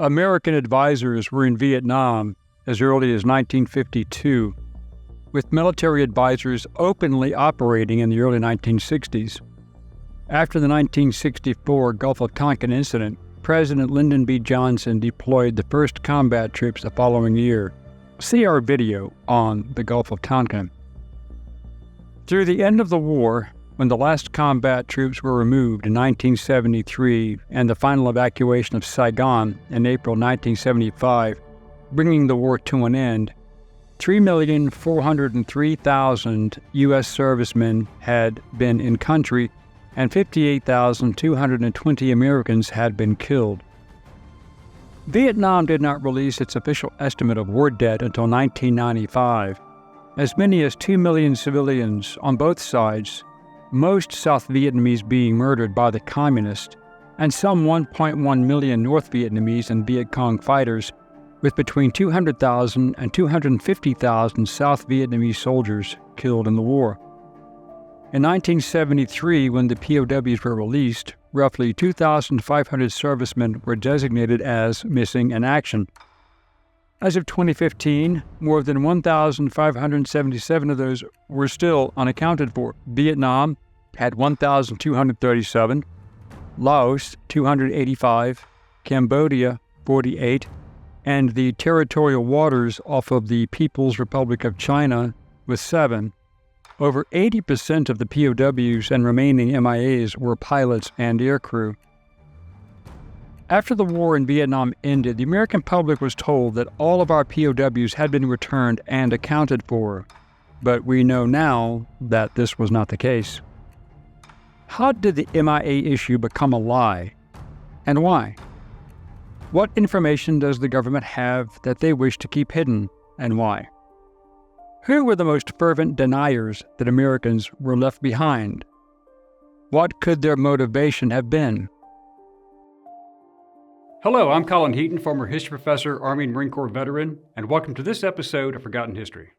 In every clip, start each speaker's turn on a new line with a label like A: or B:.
A: American advisors were in Vietnam as early as 1952, with military advisors openly operating in the early 1960s. After the 1964 Gulf of Tonkin incident, President Lyndon B. Johnson deployed the first combat troops the following year. See our video on the Gulf of Tonkin. Through the end of the war, when the last combat troops were removed in 1973 and the final evacuation of Saigon in April 1975, bringing the war to an end, 3,403,000 U.S. servicemen had been in country and 58,220 Americans had been killed. Vietnam did not release its official estimate of war dead until 1995. As many as 2 million civilians on both sides, most South Vietnamese being murdered by the Communists, and some 1.1 million North Vietnamese and Viet Cong fighters, with between 200,000 and 250,000 South Vietnamese soldiers killed in the war. In 1973, when the POWs were released, roughly 2,500 servicemen were designated as missing in action. As of 2015, more than 1,577 of those were still unaccounted for. Vietnam had 1,237, Laos 285, Cambodia 48, and the territorial waters off of the People's Republic of China with 7. Over 80% of the POWs and remaining MIAs were pilots and aircrew. After the war in Vietnam ended, the American public was told that all of our POWs had been returned and accounted for, but we know now that this was not the case. How did the MIA issue become a lie, and why? What information does the government have that they wish to keep hidden, and why? Who were the most fervent deniers that Americans were left behind? What could their motivation have been? Hello, I'm Colin Heaton, former history professor, Army and Marine Corps veteran, and welcome to this episode of Forgotten History.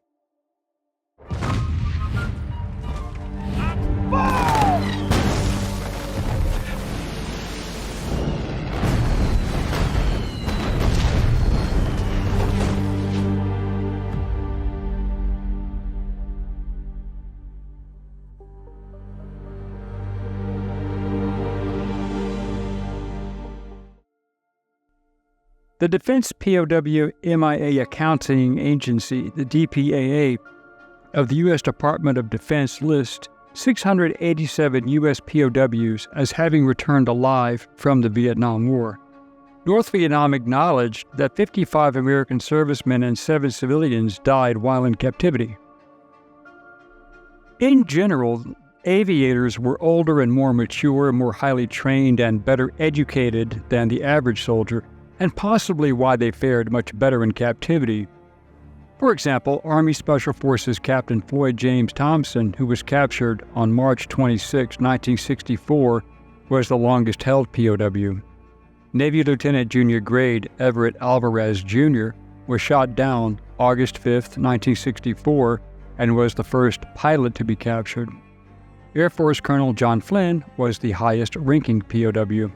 A: The Defense POW MIA Accounting Agency, the DPAA, of the U.S. Department of Defense lists 687 U.S. POWs as having returned alive from the Vietnam War. North Vietnam acknowledged that 55 American servicemen and 7 civilians died while in captivity. In general, aviators were older and more mature, more highly trained, and better educated than the average soldier, and possibly why they fared much better in captivity. For example, Army Special Forces Captain Floyd James Thompson, who was captured on March 26, 1964, was the longest-held POW. Navy Lieutenant Junior Grade Everett Alvarez, Jr. was shot down August 5, 1964, and was the first pilot to be captured. Air Force Colonel John Flynn was the highest-ranking POW.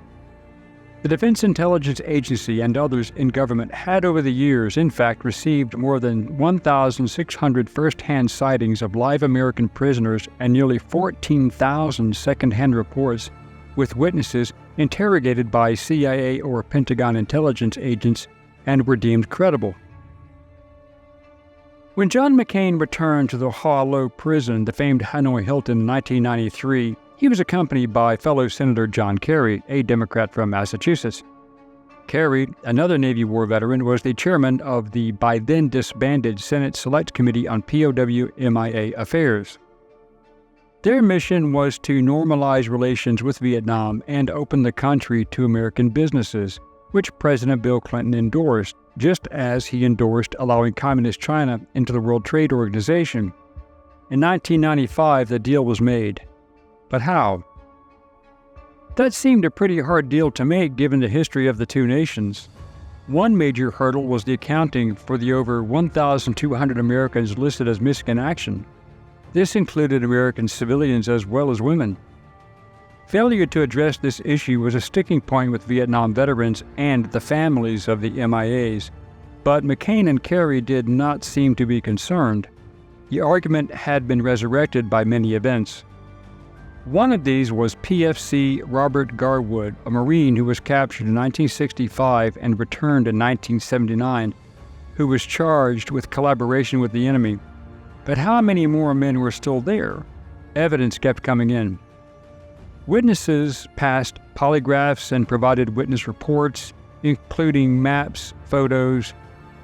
A: The Defense Intelligence Agency and others in government had over the years, in fact, received more than 1,600 first-hand sightings of live American prisoners and nearly 14,000 second-hand reports with witnesses interrogated by CIA or Pentagon intelligence agents and were deemed credible. When John McCain returned to the Ha Lo prison, the famed Hanoi Hilton, in 1993, he was accompanied by fellow Senator John Kerry, a Democrat from Massachusetts. Kerry, another Navy War veteran, was the chairman of the by then disbanded Senate Select Committee on POW MIA Affairs. Their mission was to normalize relations with Vietnam and open the country to American businesses, which President Bill Clinton endorsed, just as he endorsed allowing Communist China into the World Trade Organization. In 1995, the deal was made. But how? That seemed a pretty hard deal to make given the history of the two nations. One major hurdle was the accounting for the over 1,200 Americans listed as missing in action. This included American civilians as well as women. Failure to address this issue was a sticking point with Vietnam veterans and the families of the MIAs, but McCain and Kerry did not seem to be concerned. The argument had been resurrected by many events. One of these was PFC Robert Garwood, a Marine who was captured in 1965 and returned in 1979, who was charged with collaboration with the enemy. But how many more men were still there? Evidence kept coming in. Witnesses passed polygraphs and provided witness reports, including maps, photos,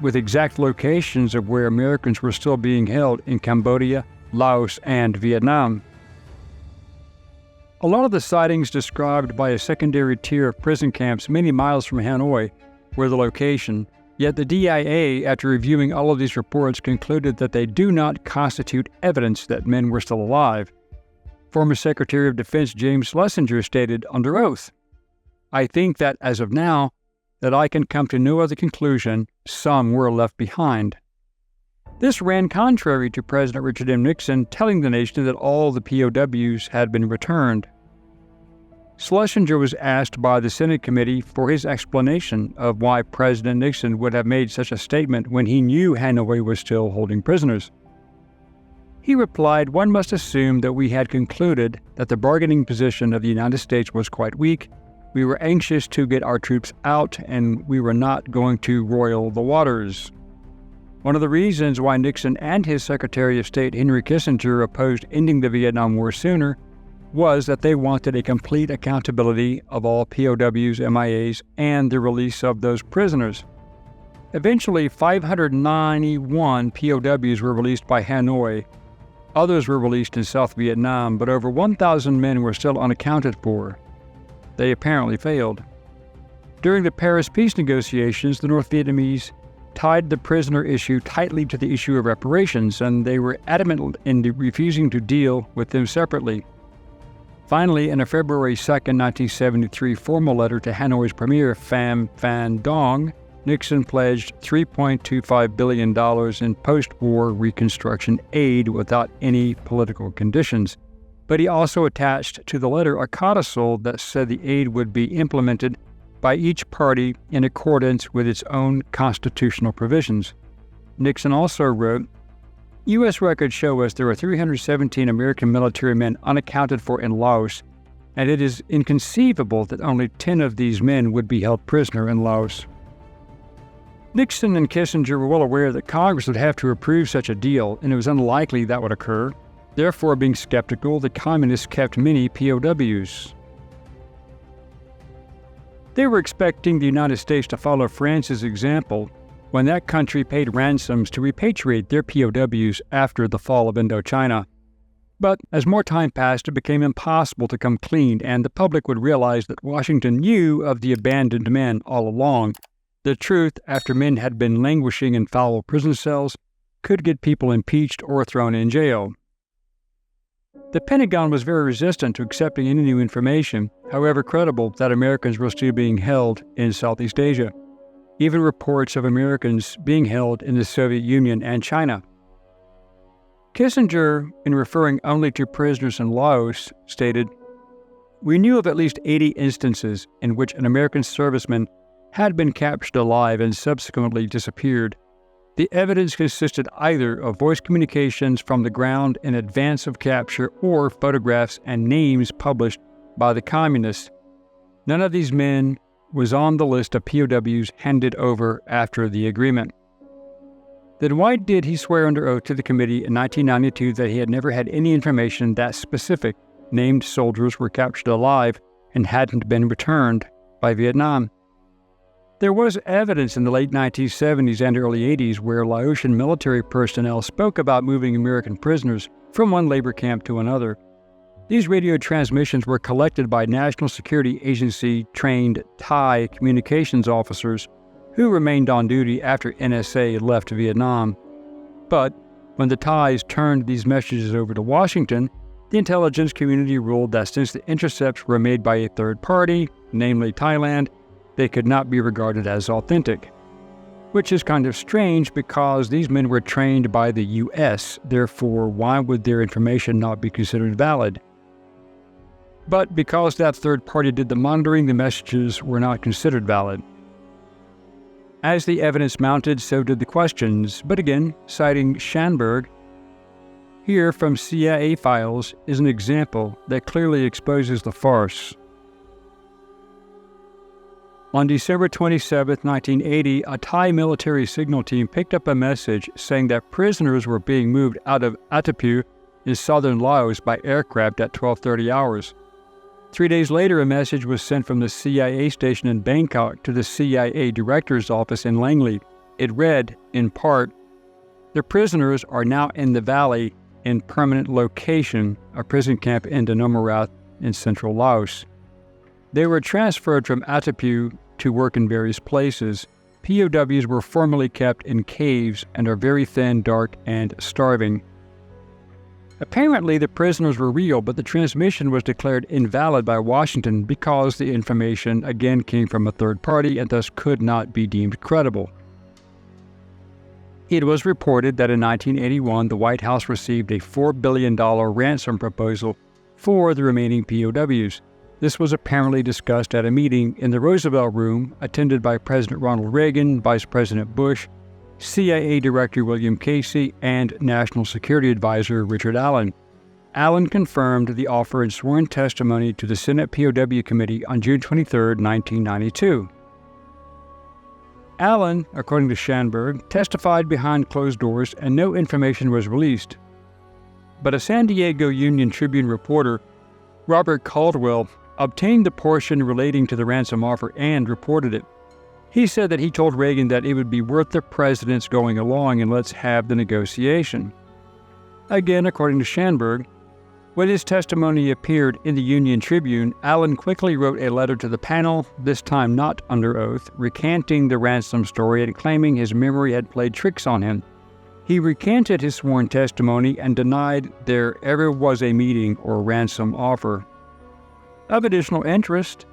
A: with exact locations of where Americans were still being held in Cambodia, Laos, and Vietnam. A lot of the sightings described by a secondary tier of prison camps many miles from Hanoi were the location, yet the DIA, after reviewing all of these reports, concluded that they do not constitute evidence that men were still alive. Former Secretary of Defense James Schlesinger stated under oath, "I think that as of now, that I can come to no other conclusion, some were left behind." This ran contrary to President Richard M. Nixon telling the nation that all the POWs had been returned. Schlesinger was asked by the Senate committee for his explanation of why President Nixon would have made such a statement when he knew Hanoi was still holding prisoners. He replied, "One must assume that we had concluded that the bargaining position of the United States was quite weak. We were anxious to get our troops out, and we were not going to roil the waters." One of the reasons why Nixon and his Secretary of State Henry Kissinger opposed ending the Vietnam War sooner was that they wanted a complete accountability of all POWs, MIAs, and the release of those prisoners. Eventually, 591 POWs were released by Hanoi. Others were released in South Vietnam, but over 1,000 men were still unaccounted for. They apparently failed. During the Paris peace negotiations, the North Vietnamese tied the prisoner issue tightly to the issue of reparations, and they were adamant in refusing to deal with them separately. Finally, in a February 2, 1973 formal letter to Hanoi's premier, Pham Van Dong, Nixon pledged $3.25 billion in post-war reconstruction aid without any political conditions. But he also attached to the letter a codicil that said the aid would be implemented by each party in accordance with its own constitutional provisions. Nixon also wrote, "U.S. records show us there are 317 American military men unaccounted for in Laos, and it is inconceivable that only 10 of these men would be held prisoner in Laos." Nixon and Kissinger were well aware that Congress would have to approve such a deal, and it was unlikely that would occur. Therefore, being skeptical, the communists kept many POWs. They were expecting the United States to follow France's example when that country paid ransoms to repatriate their POWs after the fall of Indochina. But as more time passed, it became impossible to come clean, and the public would realize that Washington knew of the abandoned men all along. The truth, after men had been languishing in foul prison cells, could get people impeached or thrown in jail. The Pentagon was very resistant to accepting any new information, however credible, that Americans were still being held in Southeast Asia. Even reports of Americans being held in the Soviet Union and China. Kissinger, in referring only to prisoners in Laos, stated, "We knew of at least 80 instances in which an American serviceman had been captured alive and subsequently disappeared. The evidence consisted either of voice communications from the ground in advance of capture or photographs and names published by the communists. None of these men was on the list of POWs handed over after the agreement." Then why did he swear under oath to the committee in 1992 that he had never had any information that specific named soldiers were captured alive and hadn't been returned by Vietnam? There was evidence in the late 1970s and early 80s where Laotian military personnel spoke about moving American prisoners from one labor camp to another. These radio transmissions were collected by National Security Agency-trained Thai communications officers who remained on duty after NSA left Vietnam. But when the Thais turned these messages over to Washington, the intelligence community ruled that since the intercepts were made by a third party, namely Thailand, they could not be regarded as authentic. Which is kind of strange because these men were trained by the U.S., therefore why would their information not be considered valid? But because that third party did the monitoring, the messages were not considered valid. As the evidence mounted, so did the questions. But again, citing Schanberg, here from CIA files is an example that clearly exposes the farce. On December 27, 1980, a Thai military signal team picked up a message saying that prisoners were being moved out of Atapu in southern Laos by aircraft at 12:30 hours. 3 days later, a message was sent from the CIA station in Bangkok to the CIA director's office in Langley. It read, in part, "The prisoners are now in the valley in permanent location, a prison camp in Danomarath in central Laos. They were transferred from Atapu to work in various places. POWs were formerly kept in caves and are very thin, dark, and starving." Apparently, the prisoners were real, but the transmission was declared invalid by Washington because the information again came from a third party and thus could not be deemed credible. It was reported that in 1981, the White House received a $4 billion ransom proposal for the remaining POWs. This was apparently discussed at a meeting in the Roosevelt Room, attended by President Ronald Reagan, Vice President Bush, CIA Director William Casey, and National Security Advisor Richard Allen. Allen confirmed the offer in sworn testimony to the Senate POW Committee on June 23, 1992. Allen, according to Schanberg, testified behind closed doors and no information was released. But a San Diego Union Tribune reporter, Robert Caldwell, obtained the portion relating to the ransom offer and reported it. He said that he told Reagan that it would be worth the president's going along and let's have the negotiation. Again, according to Schanberg, when his testimony appeared in the Union Tribune, Allen quickly wrote a letter to the panel, this time not under oath, recanting the ransom story and claiming his memory had played tricks on him. He recanted his sworn testimony and denied there ever was a meeting or ransom offer. Of additional interest,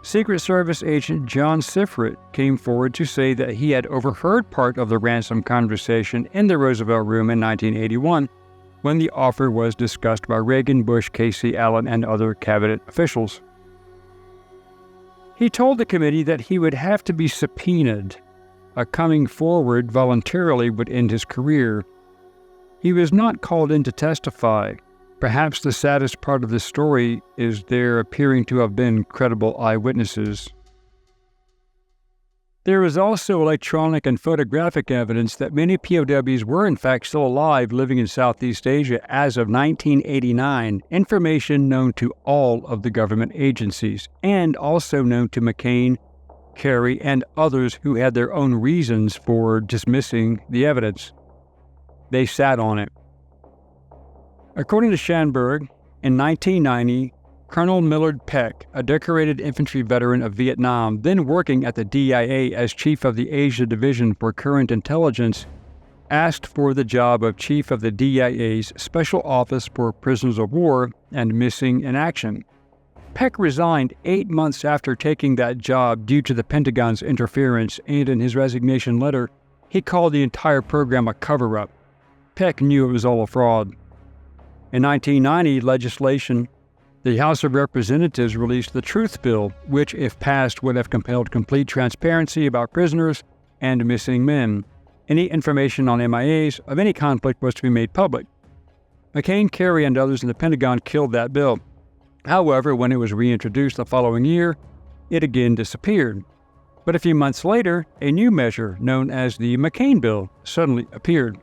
A: Secret Service agent John Sifrit came forward to say that he had overheard part of the ransom conversation in the Roosevelt Room in 1981 when the offer was discussed by Reagan, Bush, Casey, Allen, and other cabinet officials. He told the committee that he would have to be subpoenaed. A coming forward voluntarily would end his career. He was not called in to testify. Perhaps the saddest part of this story is there appearing to have been credible eyewitnesses. There is also electronic and photographic evidence that many POWs were in fact still alive living in Southeast Asia as of 1989, information known to all of the government agencies, and also known to McCain, Kerry, and others who had their own reasons for dismissing the evidence. They sat on it. According to Schanberg, in 1990, Colonel Millard Peck, a decorated infantry veteran of Vietnam, then working at the DIA as chief of the Asia Division for Current Intelligence, asked for the job of chief of the DIA's Special Office for Prisoners of War and Missing in Action. Peck resigned 8 months after taking that job due to the Pentagon's interference, and in his resignation letter, he called the entire program a cover-up. Peck knew it was all a fraud. In 1990 legislation, the House of Representatives released the Truth Bill, which, if passed, would have compelled complete transparency about prisoners and missing men. Any information on MIAs of any conflict was to be made public. McCain, Kerry, and others in the Pentagon killed that bill. However, when it was reintroduced the following year, it again disappeared. But a few months later, a new measure known as the McCain Bill suddenly appeared.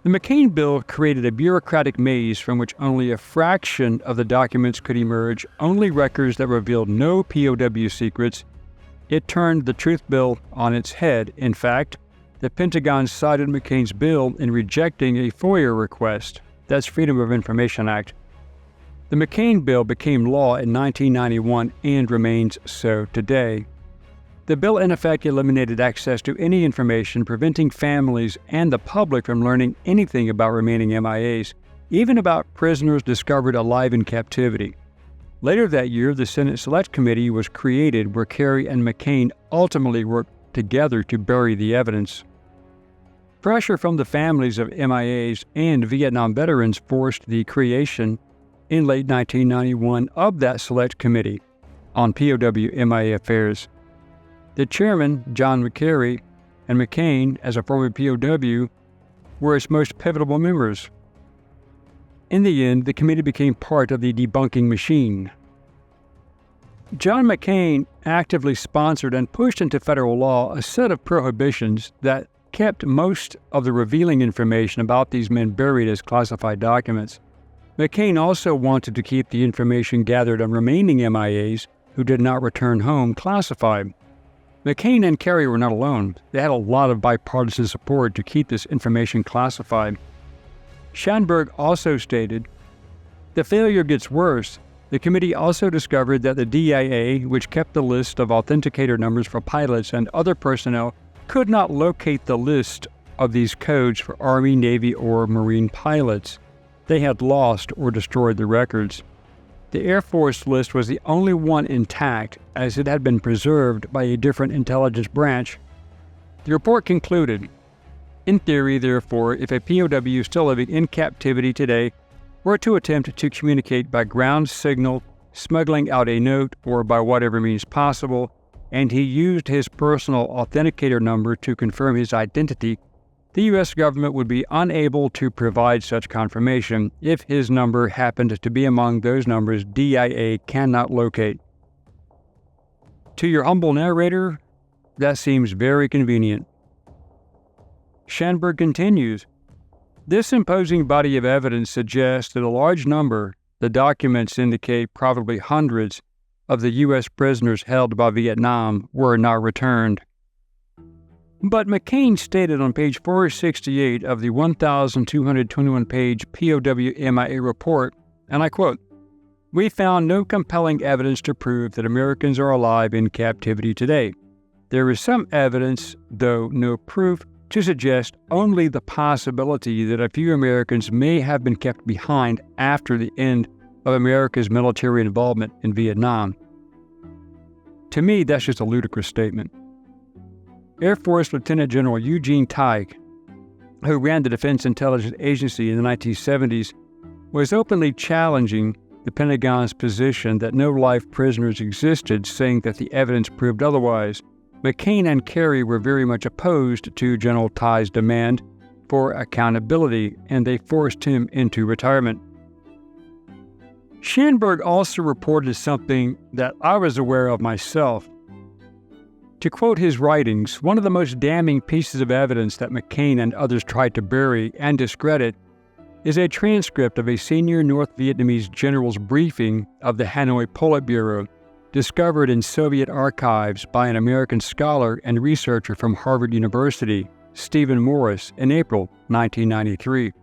A: The McCain Bill created a bureaucratic maze from which only a fraction of the documents could emerge, only records that revealed no POW secrets. It turned the Truth Bill on its head. In fact, the Pentagon cited McCain's bill in rejecting a FOIA request. That's Freedom of Information Act. The McCain Bill became law in 1991 and remains so today. The bill in effect eliminated access to any information, preventing families and the public from learning anything about remaining MIAs, even about prisoners discovered alive in captivity. Later that year, the Senate Select Committee was created where Kerry and McCain ultimately worked together to bury the evidence. Pressure from the families of MIAs and Vietnam veterans forced the creation in late 1991 of that select committee on POW MIA affairs. The chairman, John McCary, and McCain, as a former POW, were its most pivotal members. In the end, the committee became part of the debunking machine. John McCain actively sponsored and pushed into federal law a set of prohibitions that kept most of the revealing information about these men buried as classified documents. McCain also wanted to keep the information gathered on remaining MIAs who did not return home classified. McCain and Kerry were not alone. They had a lot of bipartisan support to keep this information classified. Schanberg also stated, "The failure gets worse. The committee also discovered that the DIA, which kept the list of authenticator numbers for pilots and other personnel, could not locate the list of these codes for Army, Navy, or Marine pilots. They had lost or destroyed the records. The Air Force list was the only one intact, as it had been preserved by a different intelligence branch." The report concluded, "In theory, therefore, if a POW still living in captivity today were to attempt to communicate by ground signal, smuggling out a note, or by whatever means possible, and he used his personal authenticator number to confirm his identity, the U.S. government would be unable to provide such confirmation if his number happened to be among those numbers DIA cannot locate." To your humble narrator, that seems very convenient. Schanberg continues, "This imposing body of evidence suggests that a large number, the documents indicate probably hundreds, of the U.S. prisoners held by Vietnam were not returned." But McCain stated on page 468 of the 1,221-page POW MIA report, and I quote, "We found no compelling evidence to prove that Americans are alive in captivity today. There is some evidence, though no proof, to suggest only the possibility that a few Americans may have been kept behind after the end of America's military involvement in Vietnam." To me, that's just a ludicrous statement. Air Force Lieutenant General Eugene Teich, who ran the Defense Intelligence Agency in the 1970s, was openly challenging the Pentagon's position that no live prisoners existed, saying that the evidence proved otherwise. McCain and Kerry were very much opposed to General Teich's demand for accountability, and they forced him into retirement. Schanberg also reported something that I was aware of myself. To quote his writings, one of the most damning pieces of evidence that McCain and others tried to bury and discredit is a transcript of a senior North Vietnamese general's briefing of the Hanoi Politburo, discovered in Soviet archives by an American scholar and researcher from Harvard University, Stephen Morris, in April 1993.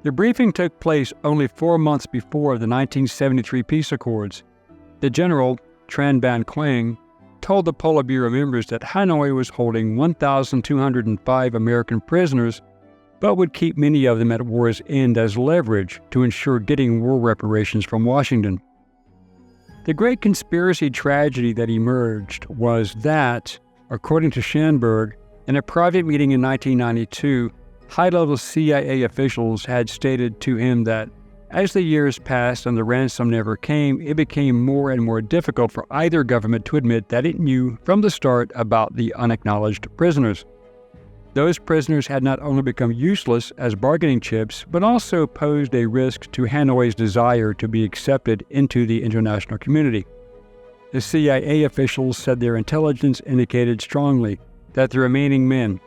A: The briefing took place only 4 months before the 1973 peace accords. The general, Tran Ban Quang, told the Politburo members that Hanoi was holding 1,205 American prisoners, but would keep many of them at war's end as leverage to ensure getting war reparations from Washington. The great conspiracy tragedy that emerged was that, according to Schanberg, in a private meeting in 1992, high-level CIA officials had stated to him that as the years passed and the ransom never came, it became more and more difficult for either government to admit that it knew from the start about the unacknowledged prisoners. Those prisoners had not only become useless as bargaining chips, but also posed a risk to Hanoi's desire to be accepted into the international community. The CIA officials said their intelligence indicated strongly that the remaining men,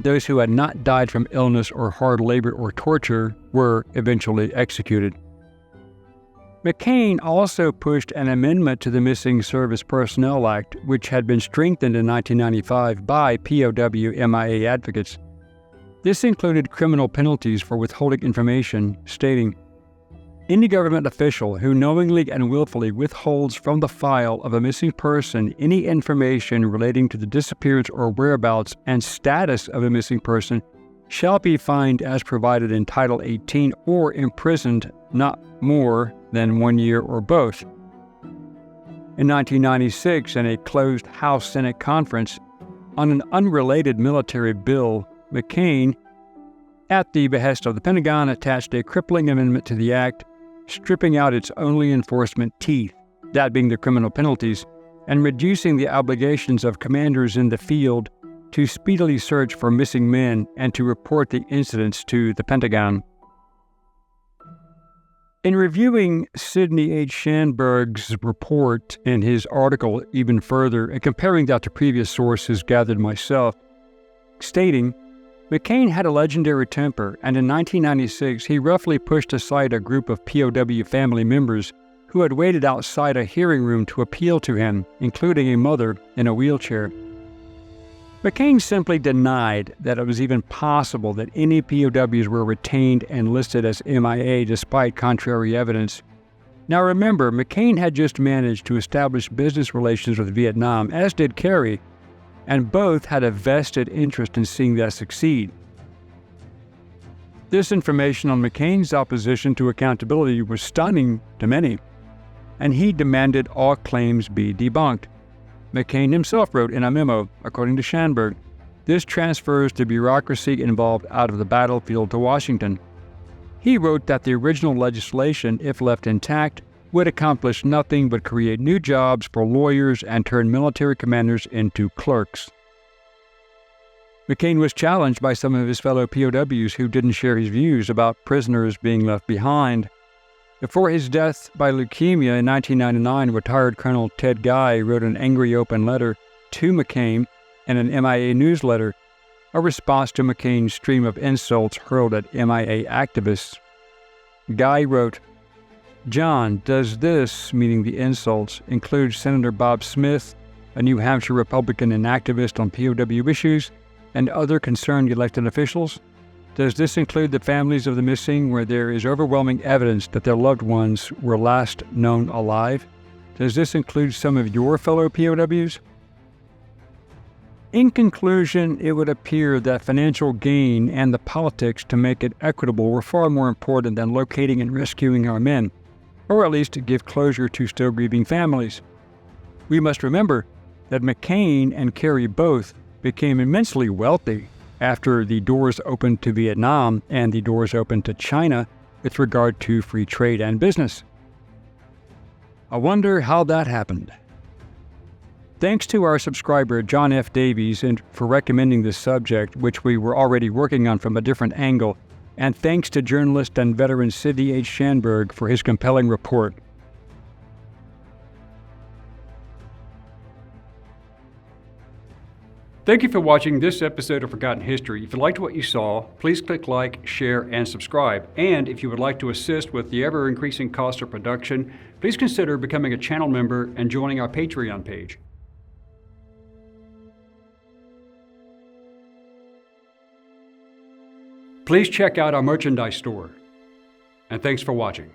A: those who had not died from illness or hard labor or torture, were eventually executed. McCain also pushed an amendment to the Missing Service Personnel Act, which had been strengthened in 1995 by POW MIA advocates. This included criminal penalties for withholding information, stating, "Any government official who knowingly and willfully withholds from the file of a missing person any information relating to the disappearance or whereabouts and status of a missing person shall be fined as provided in Title 18 or imprisoned not more than 1 year or both." In 1996, in a closed House-Senate conference on an unrelated military bill, McCain, at the behest of the Pentagon, attached a crippling amendment to the act, stripping out its only enforcement teeth, that being the criminal penalties, and reducing the obligations of commanders in the field to speedily search for missing men and to report the incidents to the Pentagon. In reviewing Sidney H. Schanberg's report in his article even further and comparing that to previous sources gathered myself, stating, McCain had a legendary temper, and in 1996 he roughly pushed aside a group of POW family members who had waited outside a hearing room to appeal to him, including a mother in a wheelchair. McCain simply denied that it was even possible that any POWs were retained and listed as MIA despite contrary evidence. Now remember, McCain had just managed to establish business relations with Vietnam, as did Kerry, and both had a vested interest in seeing that succeed. This information on McCain's opposition to accountability was stunning to many, and he demanded all claims be debunked. McCain himself wrote in a memo, according to Schanberg, this transfers the bureaucracy involved out of the battlefield to Washington. He wrote that the original legislation, if left intact, would accomplish nothing but create new jobs for lawyers and turn military commanders into clerks. McCain was challenged by some of his fellow POWs who didn't share his views about prisoners being left behind. Before his death by leukemia in 1999, retired Colonel Ted Guy wrote an angry open letter to McCain and an MIA newsletter, a response to McCain's stream of insults hurled at MIA activists. Guy wrote, John, does this, meaning the insults, include Senator Bob Smith, a New Hampshire Republican and activist on POW issues, and other concerned elected officials? Does this include the families of the missing where there is overwhelming evidence that their loved ones were last known alive? Does this include some of your fellow POWs? In conclusion, it would appear that financial gain and the politics to make it equitable were far more important than locating and rescuing our men, or at least to give closure to still grieving families. We must remember that McCain and Kerry both became immensely wealthy after the doors opened to Vietnam and the doors opened to China with regard to free trade and business. I wonder how that happened. Thanks to our subscriber John F. Davies for recommending this subject, which we were already working on from a different angle, and thanks to journalist and veteran Sidney H. Schanberg for his compelling report. Thank you for watching this episode of Forgotten History. If you liked what you saw, please click like, share, and subscribe. And if you would like to assist with the ever-increasing cost of production, please consider becoming a channel member and joining our Patreon page. Please check out our merchandise store. And thanks for watching.